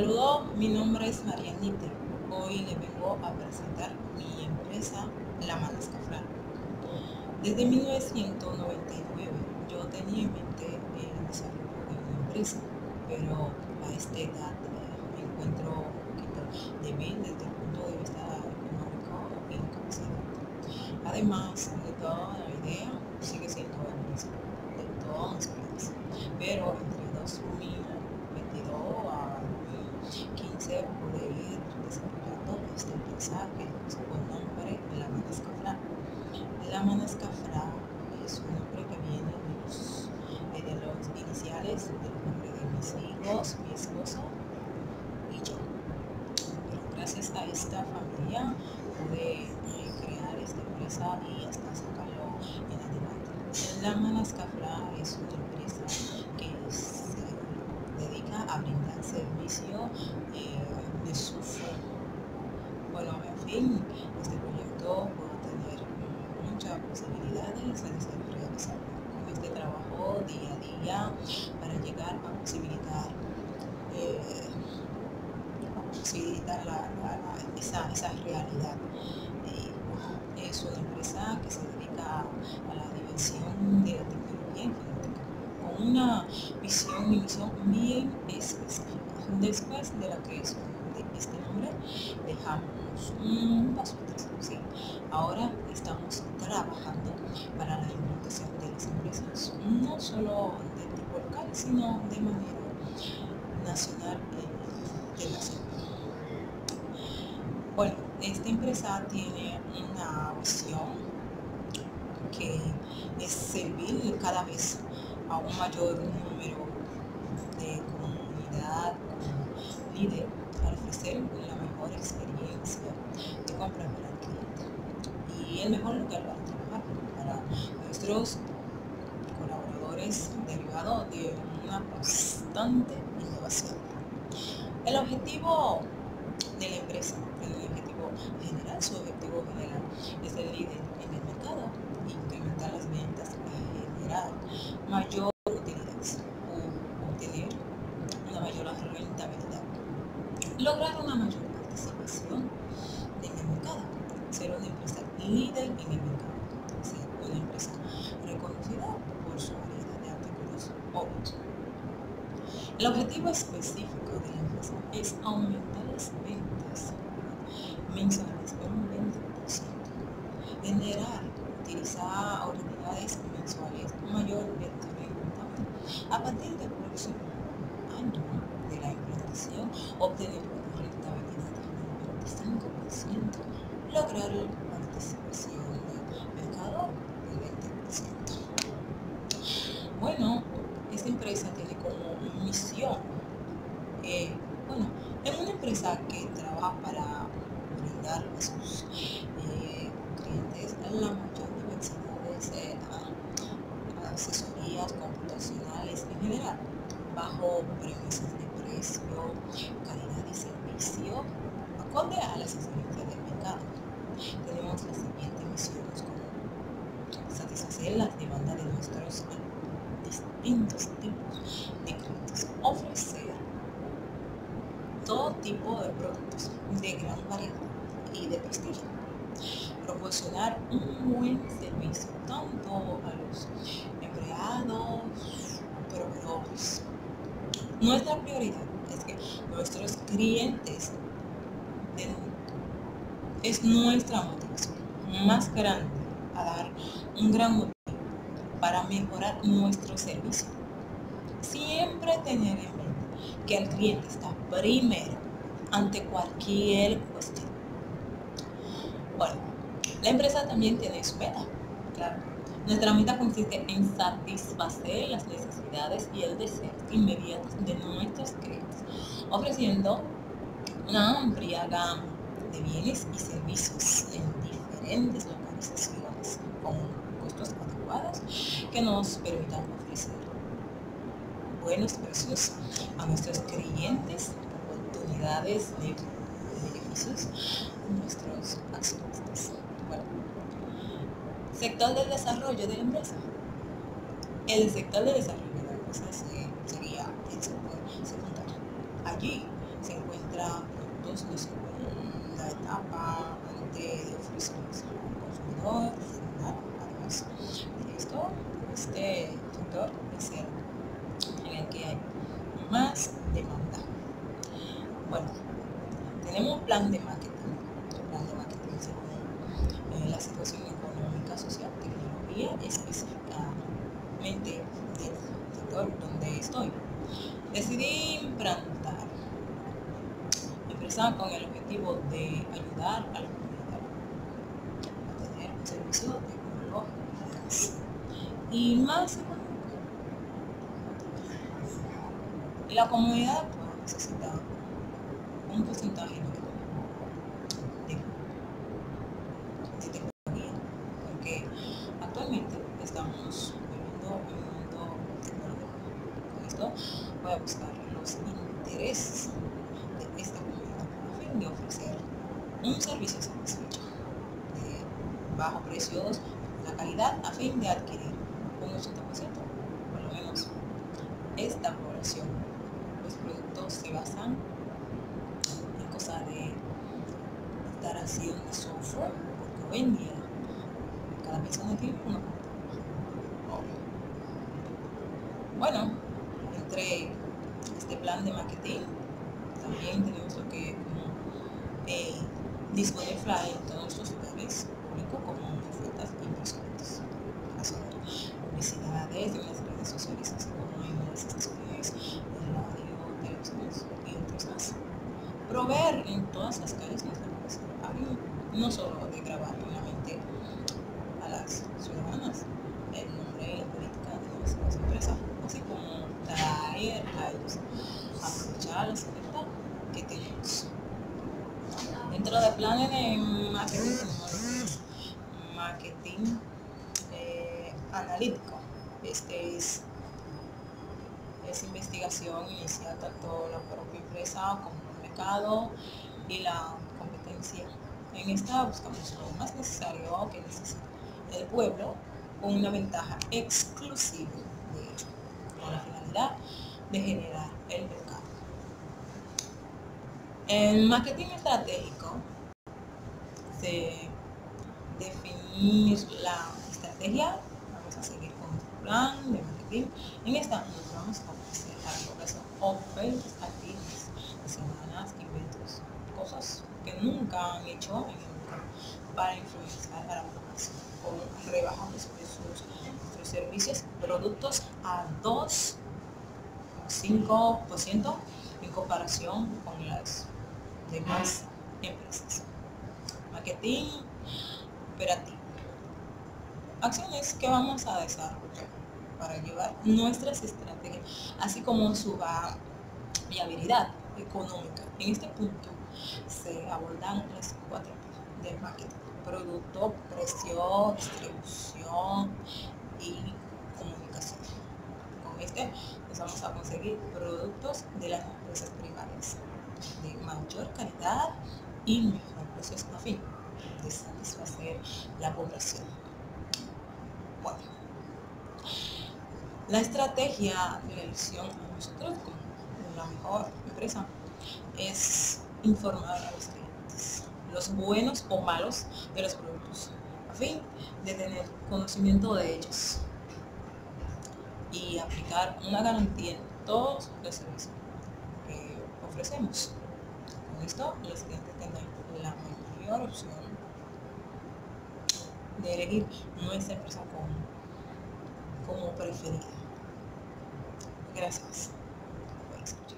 Saludos, mi nombre es Marianita. Hoy le vengo a presentar mi empresa, La Manascafran. Desde 1999 yo tenía en mente el desarrollo de una empresa, pero a esta edad me encuentro un poquito débil desde el punto de vista económico y de capacidad. Además de toda la idea, sigue siendo el mismo de todos mis planes, pero entre 2022 a 2015 pude ir desarrollando esta empresa que lleva por nombre La Manascafran. La Manascafran es un nombre que viene de los iniciales del nombre de mis hijos, mi esposo y yo. Pero gracias a esta familia pude crear esta empresa y hasta sacarlo en adelante. La Manascafran es una empresa que se dedica a brindar servicio de su forma. Bueno, en fin, este proyecto puede tener muchas posibilidades de ser realizado con este trabajo día a día para llegar a posibilitar esa realidad. Es una empresa que se dedica a la diversión de la tecnología informática con una visión y misión bien específica. Después de la creación de este nombre, dejamos un paso atrás. Sí. Ahora estamos trabajando para la implantación de las empresas, no solo de tipo local, sino de manera nacional e internacional. Bueno, esta empresa tiene una visión que es servir cada vez a un mayor número de comunidad como líder al ofrecer la mejor experiencia de compra para el cliente y el mejor lugar para trabajar para nuestros colaboradores derivado de una constante innovación. El objetivo de la empresa, el objetivo general, su objetivo general es ser líder en el mercado, incrementar las ventas y generar mayor utilidades o obtener una mayor rentabilidad, lograr una mayor participación en el mercado, ser una empresa líder en el mercado, ser una empresa reconocida por su variedad de artículos obvios. El objetivo específico de la empresa es aumentar las ventas mensuales por un 20%, generar, utilizar utilidades mensuales mayormente rentables a partir del próximo año de la implantación, obtener una rentabilidad del 25%, lograr la participación del mercado del 20%. Bueno, esta empresa tiene como misión, es una empresa que trabaja para brindar a sus clientes la mayor diversidad de asesorías computacionales en general, bajo premisas de precio, calidad y servicio, acorde a las exigencias del mercado. Tenemos las siguientes misiones como satisfacer las demandas de nuestros distintos tipos de clientes, ofrecer todo tipo de productos de gran variedad y de prestigio, proporcionar un buen servicio tanto a los empleados, proveedores. Nuestra prioridad es que nuestros clientes es nuestra motivación más grande a dar un gran motivo para mejorar nuestro servicio. Siempre tener en mente que el cliente está primero ante cualquier cuestión. Bueno, la empresa también tiene su meta, claro. Nuestra meta consiste en satisfacer las necesidades y el deseo inmediatos de nuestros clientes, ofreciendo una amplia gama de bienes y servicios en diferentes localizaciones con costos adecuados que nos permitan ofrecer buenos precios a nuestros clientes, oportunidades de beneficios a nuestros accionistas. Bueno, sector del desarrollo de la empresa. El sector de desarrollo de la empresa sería el sector secundario. Allí se encuentra productos de segunda etapa antes de ofrecerlos al consumidor final. Además de esto, este sector es el en el que hay más demanda. Bueno, tenemos un plan de marketing. El plan de marketing según la situación económica, social, tecnología, específicamente del sector donde estoy. Decidí implantar empresa con el objetivo de ayudar a la comunidad a tener un servicio tecnológico y más económico. La comunidad actual necesita un porcentaje de tecnología, porque actualmente estamos viviendo en un mundo tecnológico. Con esto voy a buscar los intereses de esta comunidad a fin de ofrecer un servicio satisfecho de bajos precios, la calidad a fin de adquirir un 80%, por lo menos esta población. Los productos se basan en cosas de instalación de software, porque hoy en día cada persona tiene una computadora. Bueno, entre este plan de marketing también tenemos lo que disponer flyer en todos nuestros lugares públicos como ofertas y descuentos, hacer publicidades en las redes sociales, así como en las estaciones de radio, televisión y otros más. Proveer en todas las calles nuestra publicidad, no solo de grabar en la mente a las ciudadanas el nombre y la política de nuestras empresas, así como traer a ellos a aprovechar las ofertas que tenemos. Dentro de planes de marketing tenemos marketing analítico. Este es investigación inicial tanto la propia empresa como el mercado y la competencia. En esta buscamos lo más necesario que necesita el pueblo con una ventaja exclusiva de ello, con la finalidad de generar el mercado. El marketing estratégico se definir la estrategia. Vamos a seguir con nuestro plan de marketing. En esta nos vamos a ofrecer a la población ofertas activas, semanas, eventos, cosas que nunca han hecho en el mercado para influenciar a la población con rebajas de precios nuestros servicios, productos a 2,5% en comparación con las demás empresas. Marketing operativo. Acciones que vamos a desarrollar para llevar nuestras estrategias, así como su viabilidad económica. En este punto se abordan las 4 P del marketing: producto, precio, distribución y comunicación. Con este nos vamos a conseguir productos de las empresas primarias de mayor calidad y mejor precios a fin de satisfacer la población. Bueno, la estrategia de la elección a nosotros como la mejor empresa es informar a los clientes los buenos o malos de los productos a fin de tener conocimiento de ellos y aplicar una garantía en todos los servicios que ofrecemos. Con esto los clientes tendrán la mayor opción de elegir nuestra empresa como preferida. Gracias por escuchar.